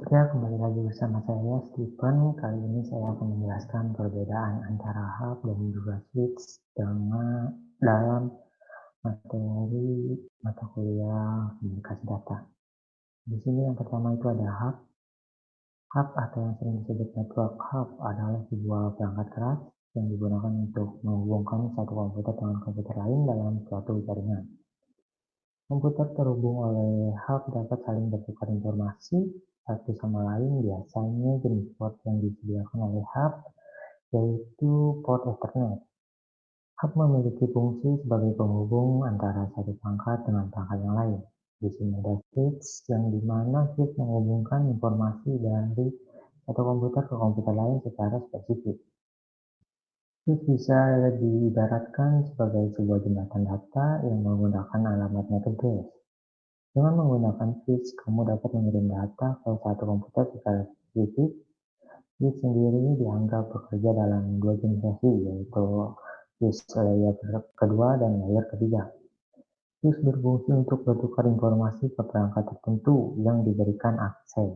Ya, kembali lagi bersama saya, Stephen. Kali ini saya akan menjelaskan perbedaan antara hub dan juga switch dalam materi mata kuliah komunikasi data. Di sini yang pertama itu ada hub. Hub atau yang sering disebut network hub adalah sebuah perangkat keras yang digunakan untuk menghubungkan satu komputer dengan komputer lain dalam suatu jaringan. Komputer terhubung oleh hub dapat saling bertukar informasi satu sama lain, biasanya jenis port yang disediakan oleh hub yaitu port Ethernet. Hub memiliki fungsi sebagai penghubung antara satu perangkat dengan perangkat yang lain. Di sini ada switch yang dimana switch menghubungkan informasi dari satu komputer ke komputer lain secara spesifik. Switch bisa diibaratkan sebagai sebuah jembatan data yang menggunakan alamat MAC address. Dengan menggunakan switch, kamu dapat mengirim data ke satu komputer secara spesifik. Switch sendiri dianggap bekerja dalam dua jenis sesi, yaitu switch layer kedua dan layer ketiga. Switch berfungsi untuk bertukar informasi ke perangkat tertentu yang diberikan akses.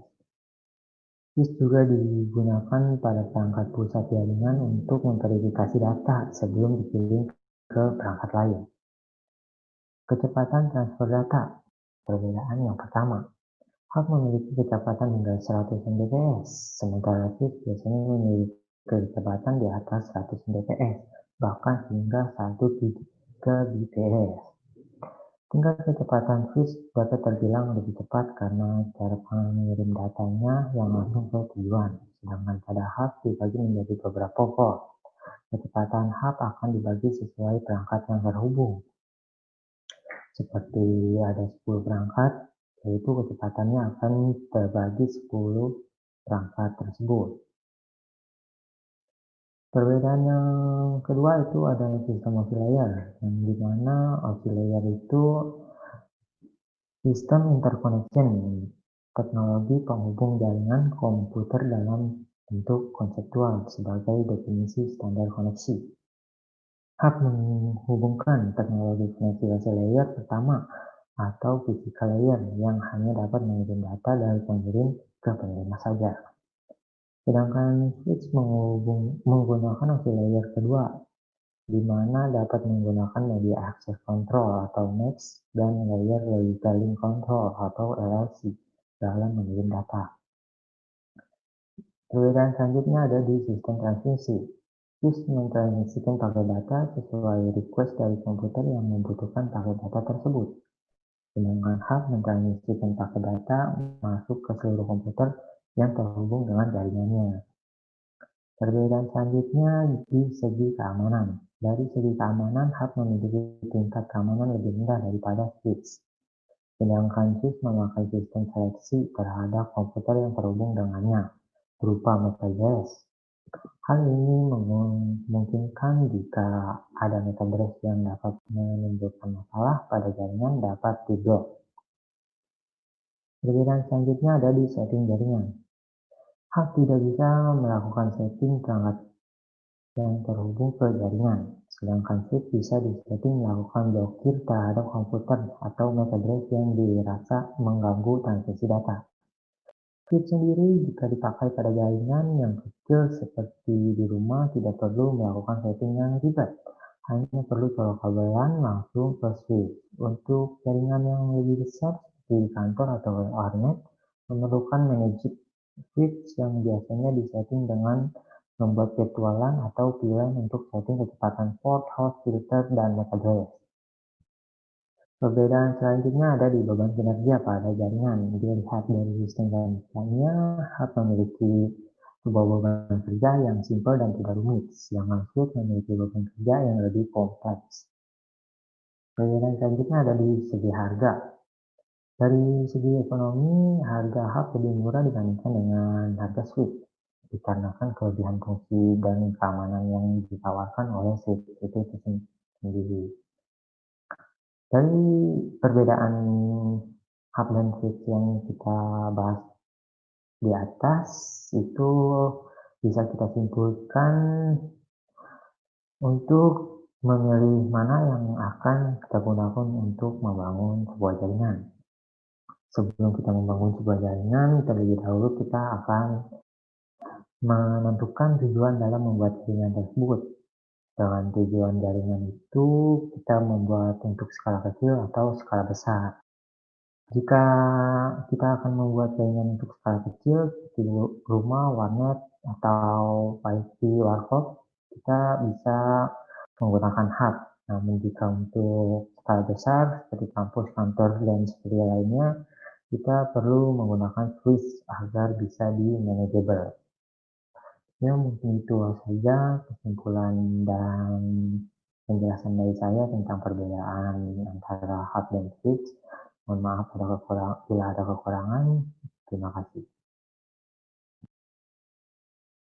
Switch juga digunakan pada perangkat pusat jaringan untuk memverifikasi data sebelum dikirim ke perangkat lain. Kecepatan transfer data. Perbedaan yang pertama, hub memiliki kecepatan hingga 100 Mbps, sementara switch biasanya memiliki kecepatan di atas 100 Mbps, bahkan hingga 1 Gbps. Tingkat kecepatan switch dapat terbilang lebih cepat karena cara mengirim datanya yang langsung ke tujuan, sedangkan pada hub dibagi menjadi beberapa port. Kecepatan hub akan dibagi sesuai perangkat yang terhubung. Seperti ada 10 perangkat, yaitu kecepatannya akan terbagi 10 perangkat tersebut. Perbedaan yang kedua itu ada sistem multilayer, yang dimana multilayer itu sistem interconnection, teknologi penghubung jaringan komputer dalam bentuk konseptual sebagai definisi standar koneksi. Hub menghubungkan teknologi koneksi layer pertama atau physical layer yang hanya dapat mengirim data dari pengirim ke penerima saja. Sedangkan switch menggunakan layer kedua, di mana dapat menggunakan media access control atau MAC dan layer labeling control atau LLC dalam mengirim data. Perbedaan selanjutnya ada di sistem transmisi. Switch mentransmisikan paket data sesuai request dari komputer yang membutuhkan paket data tersebut. Sedangkan hub mentransmisikan paket data masuk ke seluruh komputer yang terhubung dengan jaringannya. Perbedaan selanjutnya di segi keamanan. Dari segi keamanan, hub memiliki tingkat keamanan lebih rendah daripada switch. Sedangkan switch memakai sistem seleksi terhadap komputer yang terhubung dengannya, berupa MAC address. Hal ini memungkinkan jika ada MAC address yang dapat menimbulkan masalah pada jaringan dapat diblok. Perbedaan selanjutnya ada di setting jaringan. Hub tidak bisa melakukan setting perangkat yang terhubung ke jaringan, sedangkan switch bisa disetting melakukan blokir terhadap komputer atau MAC address yang dirasa mengganggu transmisi data. Switch sendiri jika dipakai pada jaringan yang kecil seperti di rumah tidak perlu melakukan setting yang ribet, hanya perlu colok kabelan langsung ke switch. Untuk jaringan yang lebih besar seperti di kantor atau warnet, memerlukan managed switch yang biasanya disetting dengan membuat virtualan atau pilihan untuk setting kecepatan port, host, filter, dan MAC address. Perbedaan selanjutnya ada di beban kinerja pada jaringan. Dilihat dari sistem jaringannya, hub memiliki sebuah beban kerja yang simpel dan tidak rumit, sedangkan switch memiliki beban kerja yang lebih kompleks. Perbedaan selanjutnya ada di segi harga. Dari segi ekonomi, harga hub lebih murah dibandingkan dengan harga switch, dikarenakan kelebihan fungsi dan keamanan yang ditawarkan oleh switch itu sendiri. Dari perbedaan hub dan switch yang kita bahas di atas, itu bisa kita simpulkan untuk memilih mana yang akan kita gunakan untuk membangun sebuah jaringan. Sebelum kita membangun sebuah jaringan, terlebih dahulu kita akan menentukan tujuan dalam membuat jaringan tersebut. Dengan tujuan jaringan itu, kita membuat untuk skala kecil atau skala besar. Jika kita akan membuat jaringan untuk skala kecil, seperti rumah, warnet, atau wifi warkop, kita bisa menggunakan hub. Namun jika untuk skala besar, seperti kampus, kantor, dan sebagainya lainnya, kita perlu menggunakan switch agar bisa di-manageable. Ya, mungkin itu saja kesimpulan dan penjelasan dari saya tentang perbedaan antara hub dan switch. Mohon maaf bila ada kekurangan. Terima kasih.